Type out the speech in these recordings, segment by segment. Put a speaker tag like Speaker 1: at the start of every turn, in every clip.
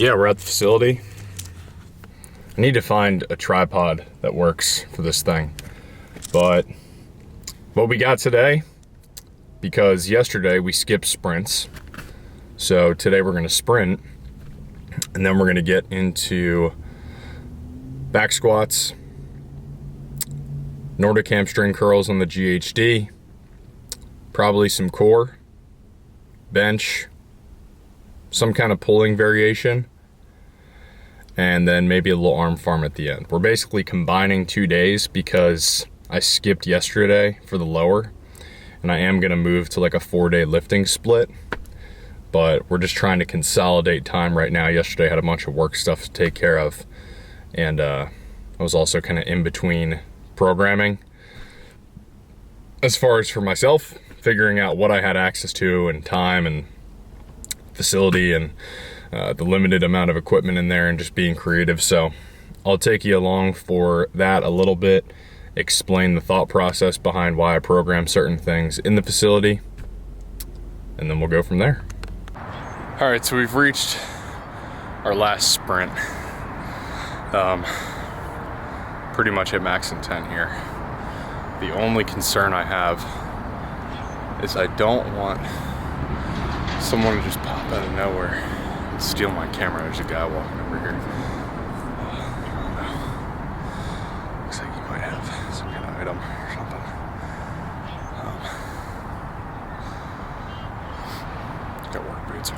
Speaker 1: Yeah, we're at the facility. I need to find a tripod that works for this thing. But what we got today, because yesterday we skipped sprints, so today we're gonna sprint, and then we're gonna get into back squats, Nordic hamstring curls on the GHD, probably some core, bench, some kind of pulling variation, and then maybe a little arm farm at the end. We're basically combining 2 days because I skipped yesterday for the lower, and I am gonna move to like a 4-day lifting split, but we're just trying to consolidate time right now. Yesterday I had a bunch of work stuff to take care of, and I was also kind of in between programming. As far as for myself, figuring out what I had access to and time and facility and the limited amount of equipment in there and just being creative. So I'll take you along for that a little bit, explain the thought process behind why I program certain things in the facility, and then we'll go from there. All right, so we've reached our last sprint. Pretty much at max intent here. The only concern I have is I don't want someone to just pop out of nowhere and steal my camera. There's a guy walking over here. Looks like he might have some kind of item or something. Got work boots on.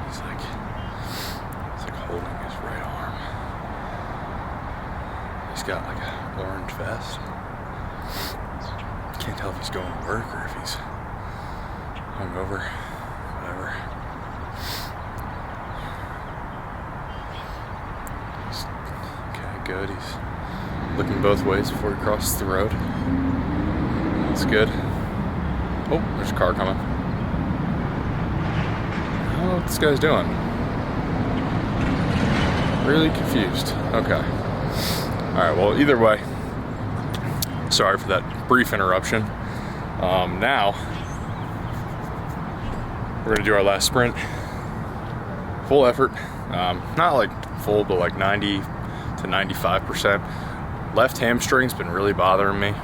Speaker 1: He's like holding his right arm. He's got like an orange vest. Can't tell if he's going to work or if he's hungover, whatever. Okay, good. He's looking both ways before he crosses the road. That's good. Oh, there's a car coming. I don't know what this guy's doing. Really confused. Okay. Alright, well, either way, sorry for that brief interruption. Now, we're gonna do our last sprint. Full effort. Not like full, but like 90 to 95%. Left hamstring's been really bothering me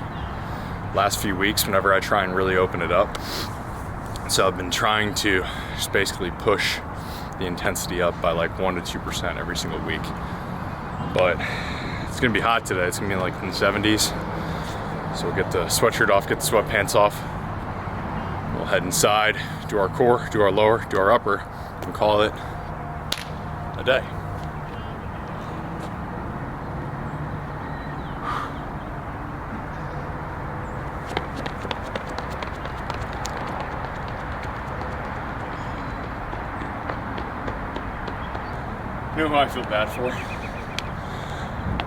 Speaker 1: last few weeks whenever I try and really open it up. So I've been trying to just basically push the intensity up by like 1 to 2% every single week. But it's gonna be hot today. It's gonna be like in the 70s. So we'll get the sweatshirt off, get the sweatpants off. We'll head inside, do our core, do our lower, do our upper, and call it a day. You know who I feel bad for?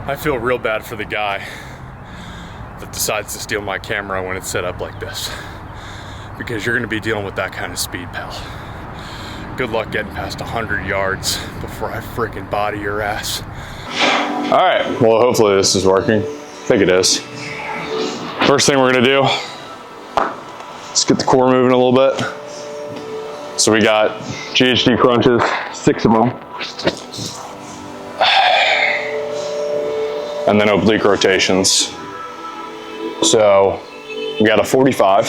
Speaker 1: I feel real bad for the guy that decides to steal my camera when it's set up like this. Because you're gonna be dealing with that kind of speed, pal. Good luck getting past 100 yards before I freaking body your ass. All right, well, hopefully this is working. I think it is. First thing we're gonna do, let's get the core moving a little bit. So we got GHD crunches, 6 of them. And then oblique rotations. So we got a 45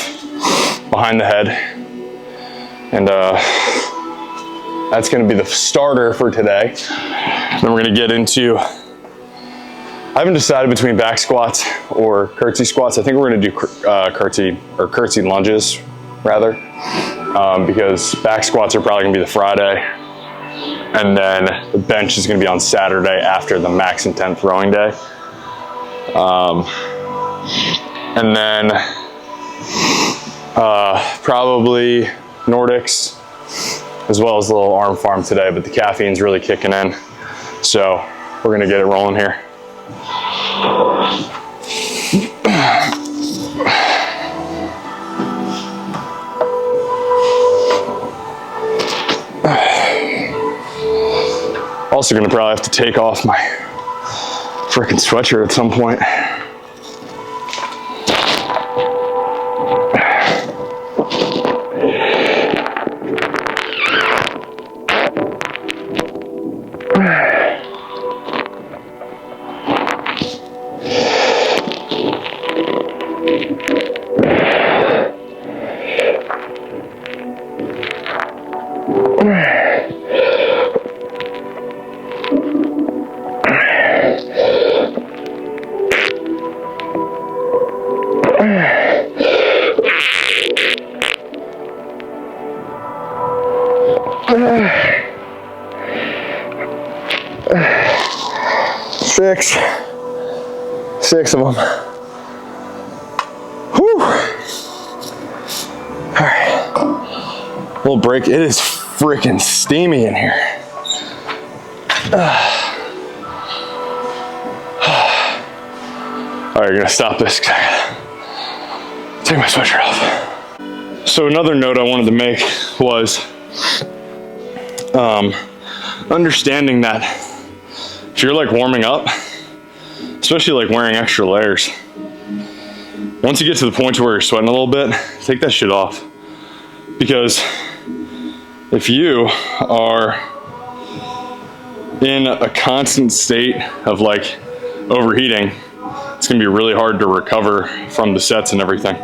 Speaker 1: behind the head. And that's gonna be the starter for today. Then we're gonna get into, I haven't decided between back squats or curtsy squats. I think we're gonna do curtsy lunges rather, because back squats are probably gonna be the Friday. And then the bench is gonna be on Saturday after the max intent throwing day. And then probably Nordics, as well as a little arm farm today, but the caffeine's really kicking in. So we're gonna get it rolling here. Also gonna probably have to take off my frickin' sweatshirt at some point.
Speaker 2: six of them. Whew. All right, little break. It is freaking steamy in here. All right, I'm gonna stop this because I gotta take my sweatshirt off. So another note I wanted to make was understanding that if you're like warming up, especially like wearing extra layers, once you get to the point where you're sweating a little bit, take that shit off. Because if you are in a constant state of like overheating, it's gonna be really hard to recover from the sets and everything.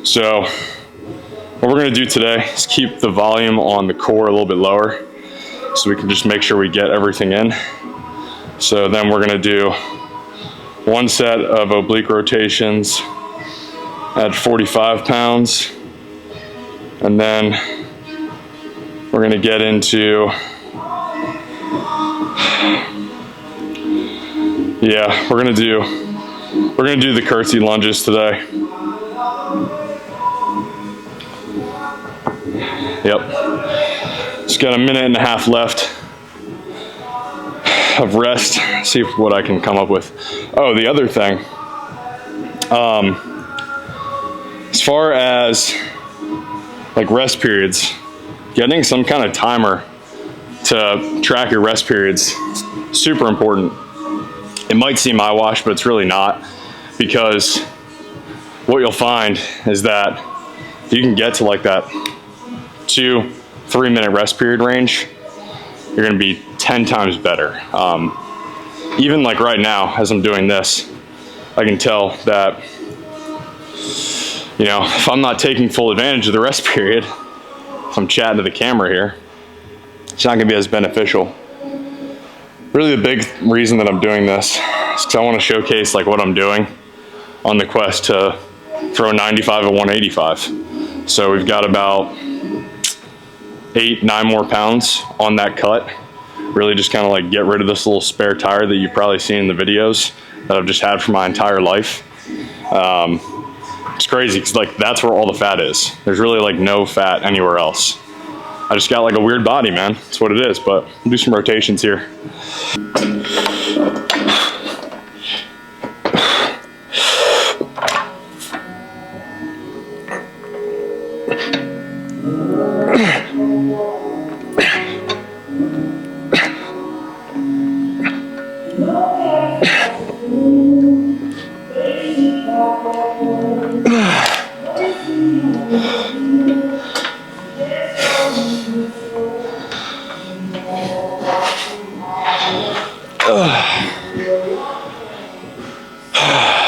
Speaker 2: So what we're gonna do today is keep the volume on the core a little bit lower so we can just make sure we get everything in. So then we're gonna do one set of oblique rotations at 45 pounds. And then we're gonna get into, yeah, we're gonna do the curtsy lunges today. Yep. Just got a minute and a half left of rest. See what I can come up with. Oh, the other thing, as far as like rest periods, getting some kind of timer to track your rest periods, super important. It might seem eyewash, but it's really not, because what you'll find is that if you can get to like that 2-3 minute rest period range, you're gonna be 10 times better. Even like right now, as I'm doing this, I can tell that, you know, if I'm not taking full advantage of the rest period, if I'm chatting to the camera here, it's not gonna be as beneficial. Really the big reason that I'm doing this is because I want to showcase like what I'm doing on the quest to throw 95 at 185. So we've got about 8-9 more pounds on that cut. Really just kind of like get rid of this little spare tire that you've probably seen in the videos that I've just had for my entire life. It's crazy because like that's where all the fat is. There's really like no fat anywhere else. I just got like a weird body, man. That's what it is, but we'll do some rotations here.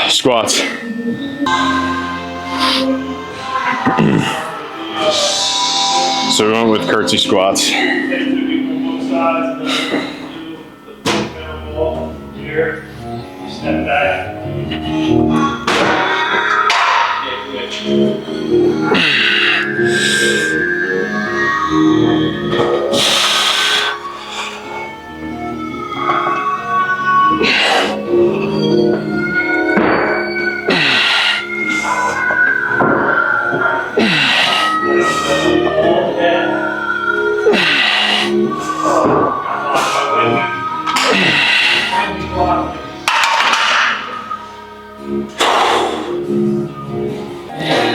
Speaker 2: Squats. So we went with curtsy squats. Here, step back.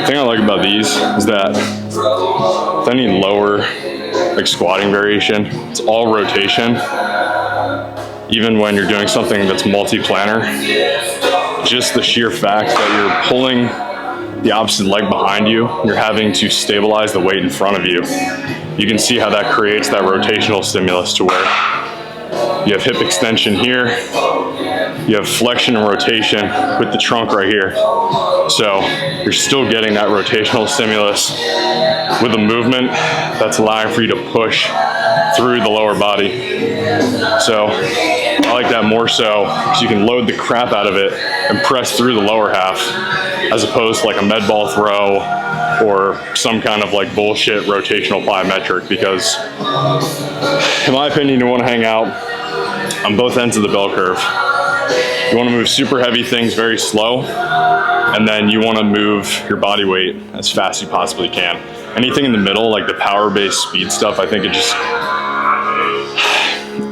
Speaker 2: The thing I like about these is that with any lower like squatting variation, it's all rotation. Even when you're doing something that's multi-planar, just the sheer fact that you're pulling the opposite leg behind you, you're having to stabilize the weight in front of you. You can see how that creates that rotational stimulus to where you have hip extension here, you have flexion and rotation with the trunk right here. So you're still getting that rotational stimulus with a movement that's allowing for you to push through the lower body. So I like that more so because you can load the crap out of it and press through the lower half, as opposed to like a med ball throw or some kind of like bullshit rotational plyometric. Because in my opinion, you want to hang out on both ends of the bell curve. You want to move super heavy things very slow, and then you want to move your body weight as fast as you possibly can. Anything in the middle, like the power-based speed stuff, I think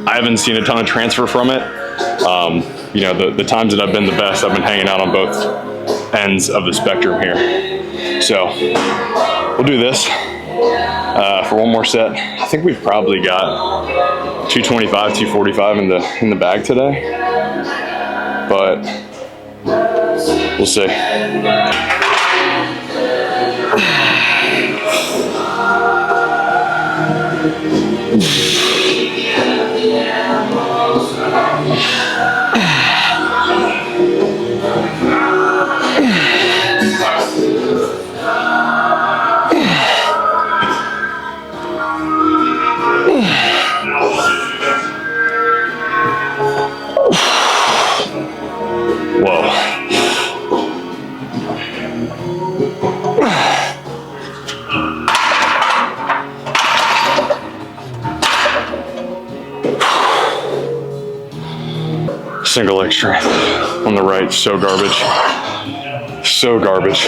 Speaker 2: I haven't seen a ton of transfer from it. You know, the times that I've been the best, I've been hanging out on both ends of the spectrum here. So we'll do this for one more set. I think we've probably got 225, 245 in the bag today, but we'll see. Single leg strength on the right, so garbage. So garbage.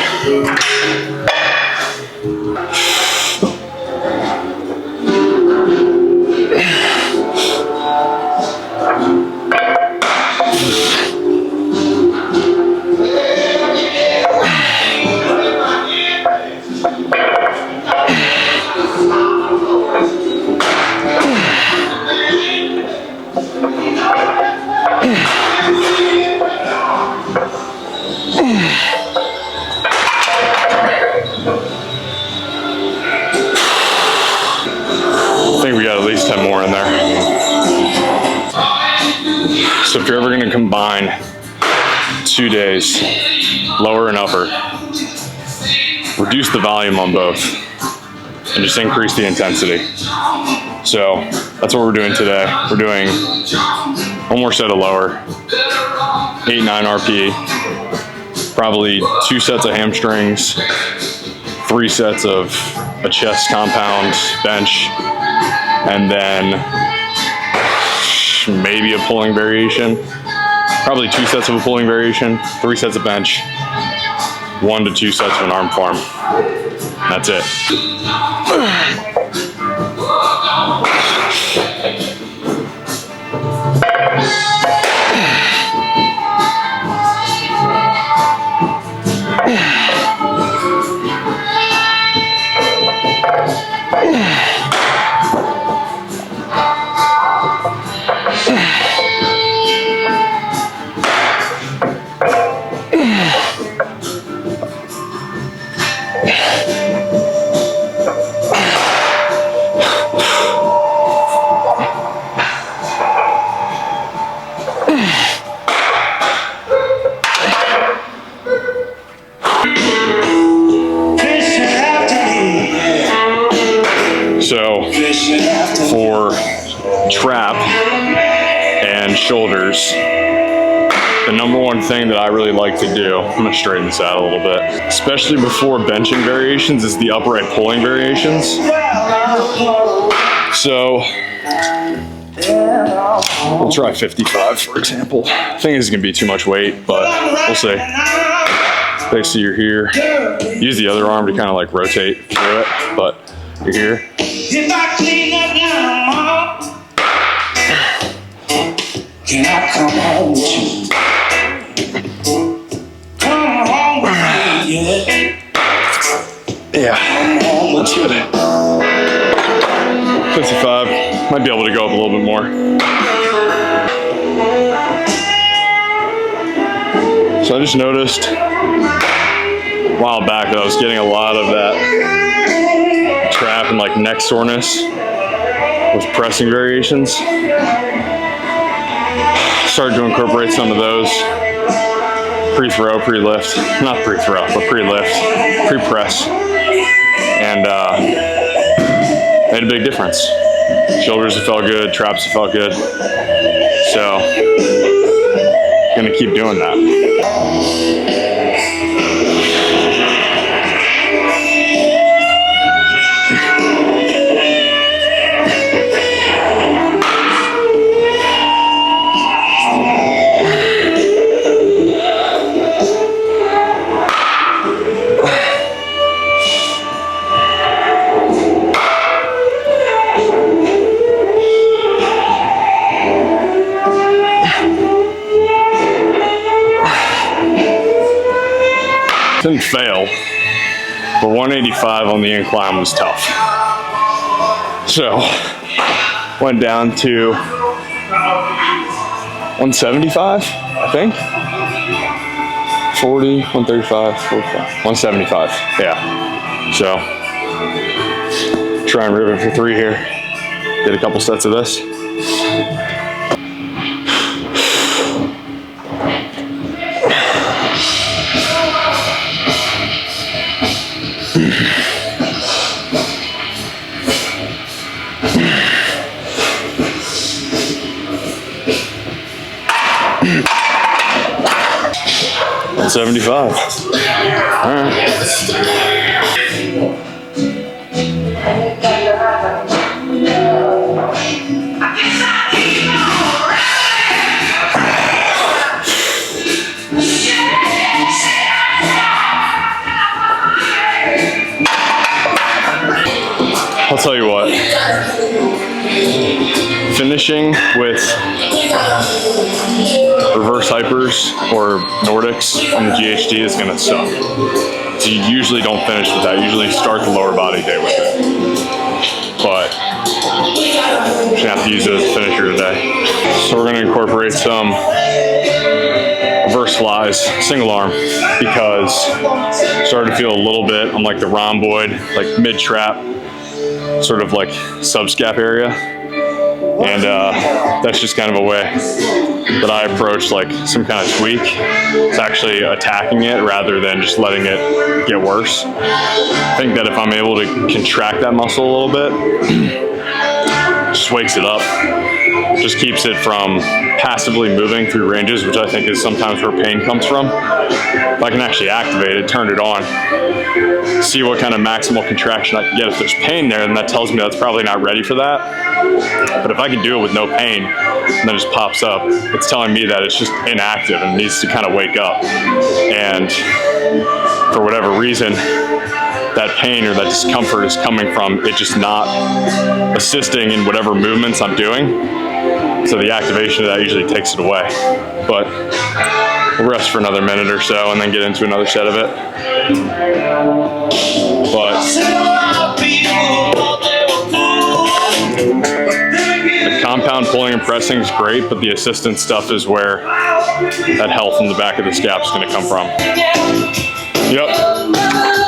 Speaker 2: I think we got at least 10 more in there. So if you're ever gonna combine 2 days, lower and upper, reduce the volume on both and just increase the intensity. So that's what we're doing today. We're doing one more set of lower, 8-9 RPE, probably 2 sets of hamstrings, 3 sets of a chest compound bench, and then maybe a pulling variation, probably 2 sets of a pulling variation, 3 sets of bench, 1 to 2 sets of an arm farm. That's it. So for trap and shoulders, the number one thing that I really like to do, I'm gonna straighten this out a little bit, especially before benching variations, is the upright pulling variations. So we'll try 55, for example. I think this is gonna be too much weight, but we'll see. Basically you're here. Use the other arm to kind of like rotate through it, but you're here.
Speaker 3: If I clean up now, Mom, can I come home with you? Come home with me,
Speaker 2: Yeah.
Speaker 3: Come home with you.
Speaker 2: 55. Might be able to go up a little bit more. So I just noticed a while back that I was getting a lot of that trap and like neck soreness with pressing variations. Started to incorporate some of those pre-throw, pre-lift, not pre-throw, but pre-lift, pre-press, and made a big difference. Shoulders have felt good, traps have felt good, so gonna keep doing that. didn't fail, but 185 on the incline was tough. So went down to 175, I think. 40, 135, 45, 175, yeah. So try and rip it for 3 here. Did a couple sets of this. $75. All right. I'll tell you what. Finishing with reverse hypers or Nordics on the GHD is gonna suck. So you usually don't finish with that. You usually start the lower body day with it. But I'm just gonna have to use it as a finisher today. So we're gonna incorporate some reverse flies, single arm, because I'm starting to feel a little bit on like the rhomboid, like mid trap, sort of like subscap area. And that's just kind of a way that I approach like some kind of tweak. It's actually attacking it rather than just letting it get worse. I think that if I'm able to contract that muscle a little bit, just wakes it up. Just keeps it from passively moving through ranges, which I think is sometimes where pain comes from. If I can actually activate it, turn it on, see what kind of maximal contraction I can get. If there's pain there, then that tells me that's probably not ready for that. But if I can do it with no pain, and then it just pops up, it's telling me that it's just inactive and needs to kind of wake up. And for whatever reason, that pain or that discomfort is coming from it just not assisting in whatever movements I'm doing. So the activation of that usually takes it away. But we'll rest for another minute or so and then get into another set of it. But the compound pulling and pressing is great, but the assistant stuff is where that health in the back of the scap is going to come from. Yep.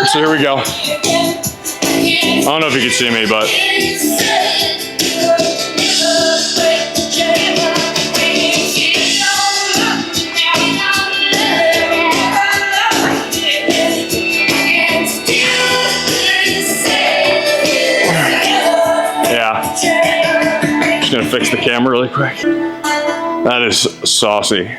Speaker 2: So here we go. I don't know if you can see me, but yeah. Just gonna fix the camera really quick. That is saucy.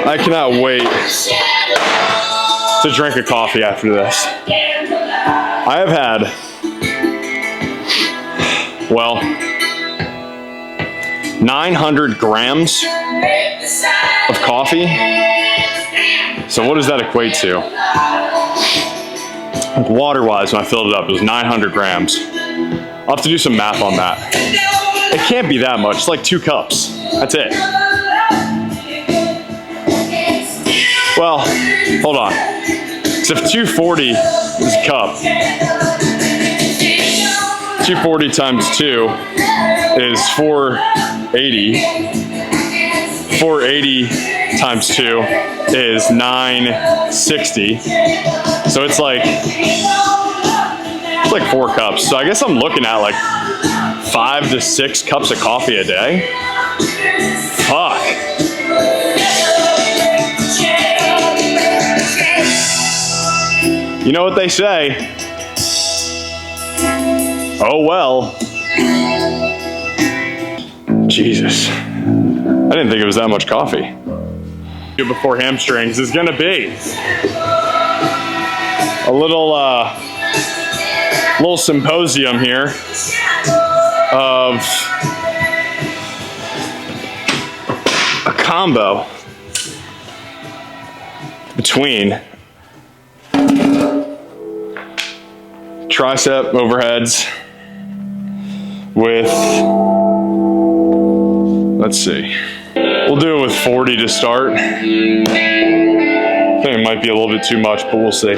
Speaker 2: I cannot wait to drink a coffee after this. I have had, well, 900 grams of coffee. So what does that equate to? Water-wise, when I filled it up, it was 900 grams. I'll have to do some math on that. It can't be that much. It's like 2 cups. That's it. Well, hold on. So if 240 is a cup, 240 times 2 is 480. 480 times 2 is 960. So it's like 4 cups. So I guess I'm looking at like 5 to 6 cups of coffee a day. Fuck. You know what they say? Oh well. Jesus. I didn't think it was that much coffee. Before hamstrings is gonna be a little symposium here of a combo between tricep overheads with, let's see, we'll do it with 40 to start. I think it might be a little bit too much, but we'll see.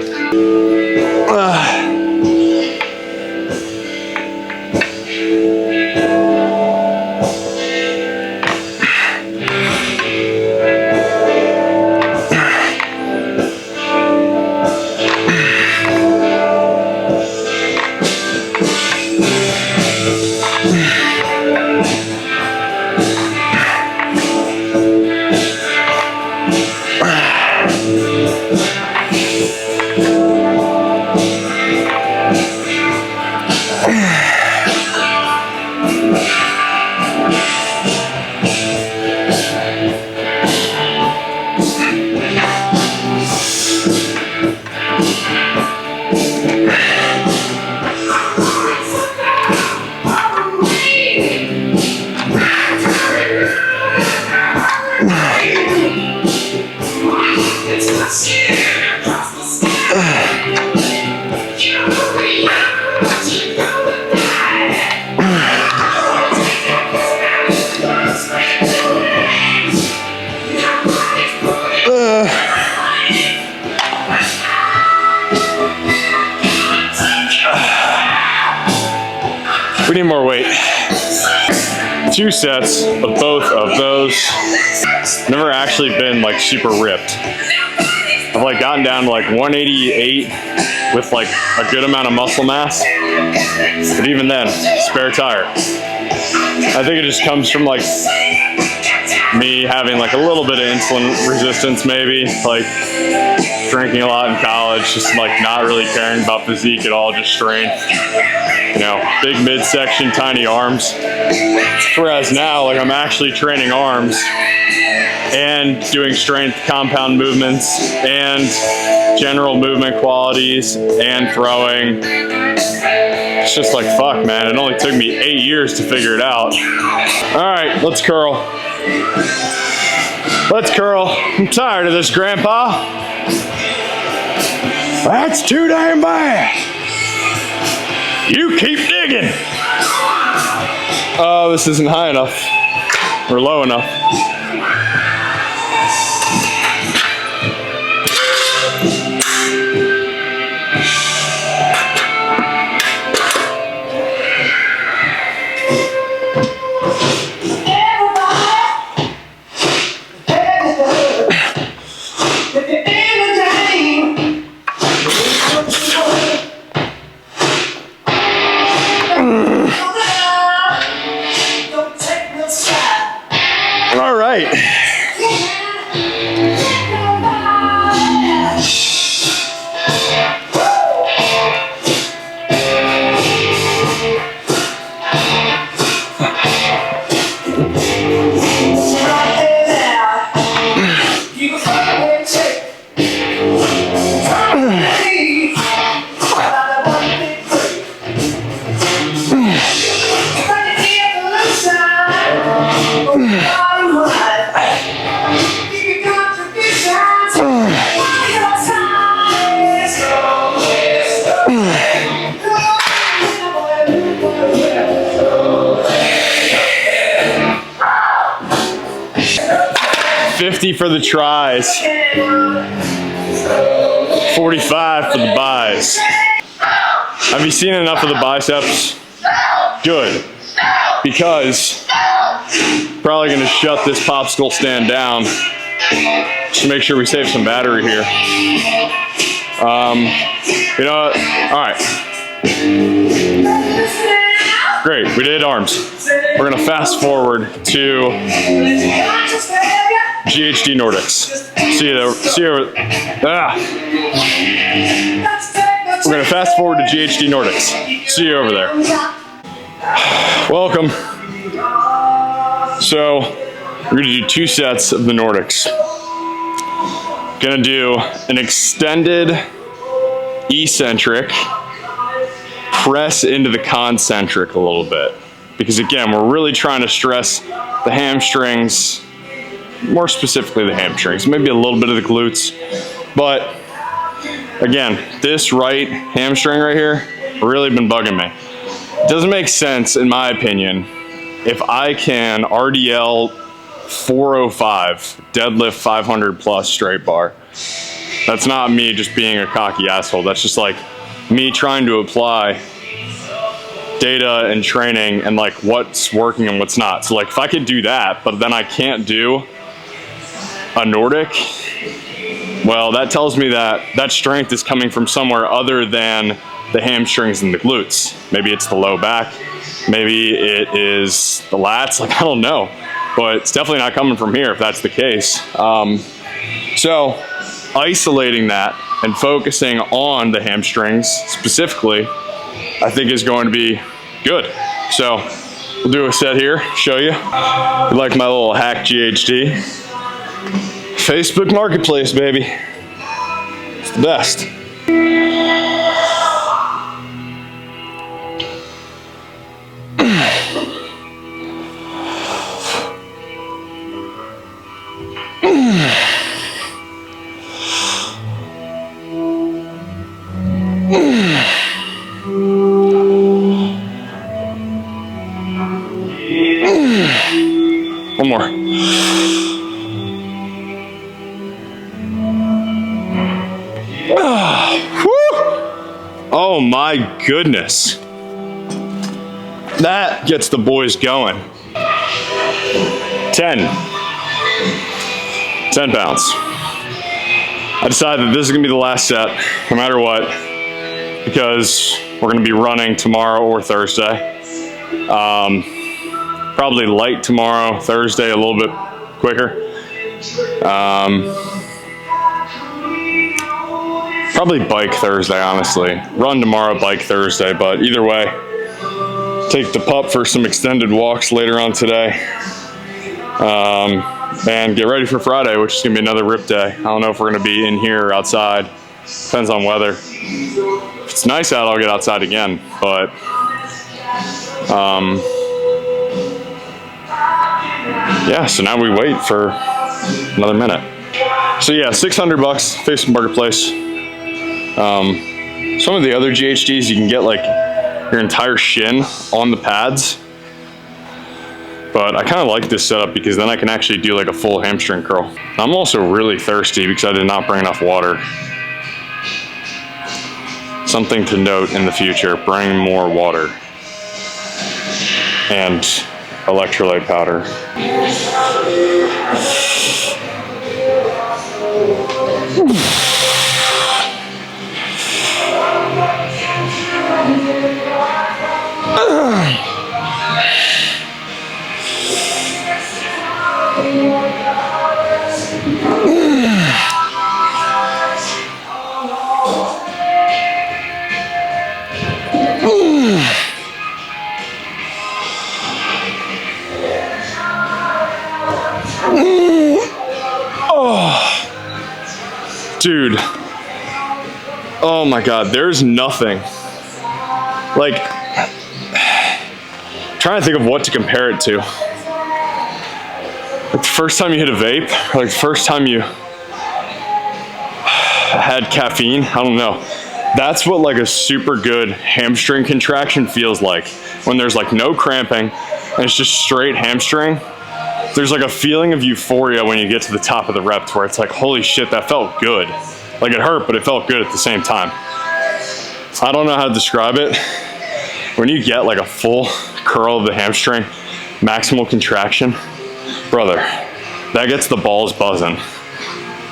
Speaker 2: We need more weight. 2 sets of both of those. Never actually been like super ripped. I've like gotten down to like 188 with like a good amount of muscle mass. But even then, spare tire. I think it just comes from like me having like a little bit of insulin resistance maybe, like drinking a lot in college, just like not really caring about physique at all, just strength. You know, big midsection, tiny arms. Whereas now, like I'm actually training arms and doing strength compound movements and general movement qualities and throwing. It's just like, fuck, man. It only took me 8 years to figure it out. All right, let's curl. Let's curl. I'm tired of this, Grandpa. That's too damn bad. You keep digging. Oh, this isn't high enough or low enough. All right. $50 for the tries, 45 for the buys. Have you seen enough of the biceps? Good, because probably gonna shut this popsicle stand down just to make sure we save some battery here. You know what? All right. Great, we did arms. We're gonna fast forward to GHD Nordics. See you there. See you. We're gonna fast forward to GHD Nordics. See you over there. Welcome. So we're gonna do 2 sets of the Nordics. Gonna do an extended eccentric, press into the concentric a little bit. Because again, we're really trying to stress the hamstrings more specifically the hamstrings, maybe a little bit of the glutes. But again, this right hamstring right here really been bugging me. It doesn't make sense, in my opinion, if I can RDL 405, deadlift 500 plus straight bar. That's not me just being a cocky asshole. That's just like me trying to apply data and training and like what's working and what's not. So like if I could do that, but then I can't do a Nordic, well, that tells me that that strength is coming from somewhere other than the hamstrings and the glutes. Maybe it's the low back, maybe it is the lats, like I don't know, but it's definitely not coming from here if that's the case. So isolating that and focusing on the hamstrings specifically, I think is going to be good. So we'll do a set here, show you. You like my little hack GHD? Facebook Marketplace, baby. It's the best. One more. Oh my goodness. That gets the boys going. 10 pounds. I decided that this is gonna be the last set, no matter what, because we're gonna be running tomorrow or Thursday. Probably light tomorrow, Thursday a little bit quicker. Probably bike Thursday, honestly. Run tomorrow, bike Thursday, but either way, take the pup for some extended walks later on today. And get ready for Friday, which is gonna be another rip day. I don't know if we're gonna be in here or outside. Depends on weather. If it's nice out, I'll get outside again, but yeah, so now we wait for another minute. So yeah, 600 bucks, Facebook Marketplace. Some of the other GHDs, you can get like your entire shin on the pads. But I kind of like this setup because then I can actually do like a full hamstring curl. I'm also really thirsty because I did not bring enough water. Something to note in the future, bring more water. And electrolyte powder. Dude, oh my God, there's nothing. Like, trying to think of what to compare it to. Like the first time you hit a vape, or like the first time you had caffeine, I don't know. That's what like a super good hamstring contraction feels like. When there's like no cramping, and it's just straight hamstring. There's like a feeling of euphoria when you get to the top of the reps where it's like, holy shit, that felt good. Like it hurt, but it felt good at the same time. I don't know how to describe it. When you get like a full curl of the hamstring, maximal contraction, brother, that gets the balls buzzing.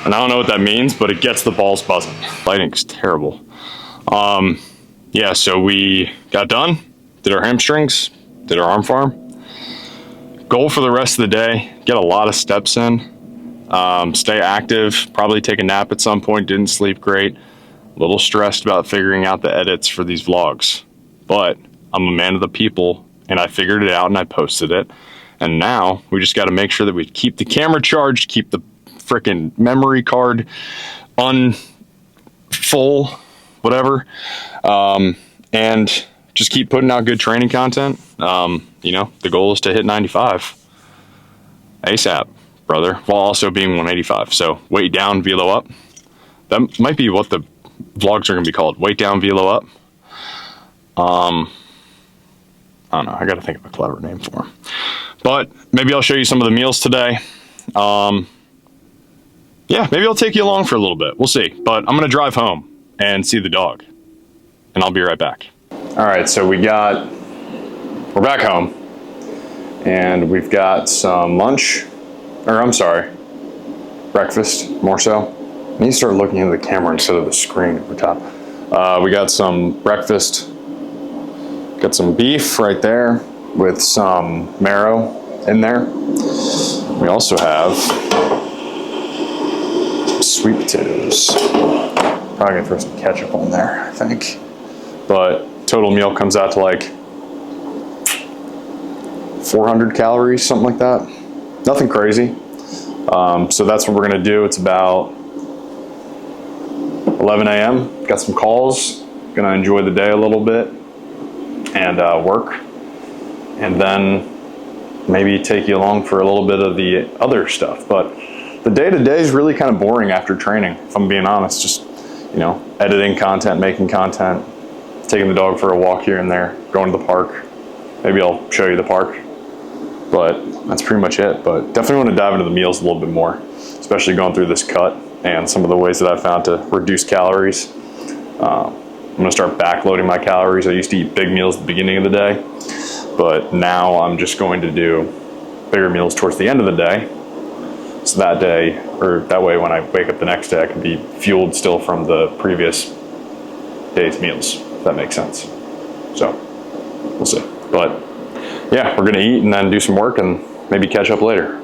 Speaker 2: And I don't know what that means, but it gets the balls buzzing. Lighting's terrible. Yeah, so we got done, did our hamstrings, did our arm farm. Goal for the rest of the day, get a lot of steps in, stay active, probably take a nap at some point, didn't sleep great, a little stressed about figuring out the edits for these vlogs. But I'm a man of the people and I figured it out and I posted it. And now we just got to make sure that we keep the camera charged, keep the freaking memory card full, whatever, and just keep putting out good training content. You know, the goal is to hit 95 ASAP. brother, while also being 185. So weight down, velo up. That might be what the vlogs are gonna be called. Weight down, velo up. I don't know, I gotta think of a clever name for them. But maybe I'll show you some of the meals today. Yeah, maybe I'll take you along for a little bit. We'll see. But I'm gonna drive home and see the dog. And I'll be right back. All right, so we're back home. And we've got some lunch, or I'm sorry, breakfast, more so. I need to start looking into the camera instead of the screen over top. We got some breakfast. Got some beef right there with some marrow in there. We also have sweet potatoes. Probably gonna throw some ketchup on there, I think. But total meal comes out to like 400 calories, something like that. Nothing crazy. So that's what we're gonna do. It's about 11 a.m. Got some calls. Gonna enjoy the day a little bit and work. And then maybe take you along for a little bit of the other stuff. But the day-to-day is really kind of boring after training, if I'm being honest. Just, you know, editing content, making content, taking the dog for a walk here and there, going to the park. Maybe I'll show you the park. But that's pretty much it. But definitely want to dive into the meals a little bit more, especially going through this cut and some of the ways that I've found to reduce calories. I'm gonna start backloading my calories. I used to eat big meals at the beginning of the day, but now I'm just going to do bigger meals towards the end of the day. So that day, or that way when I wake up the next day, I can be fueled still from the previous day's meals, if that makes sense. So we'll see. But yeah, we're gonna eat and then do some work and maybe catch up later.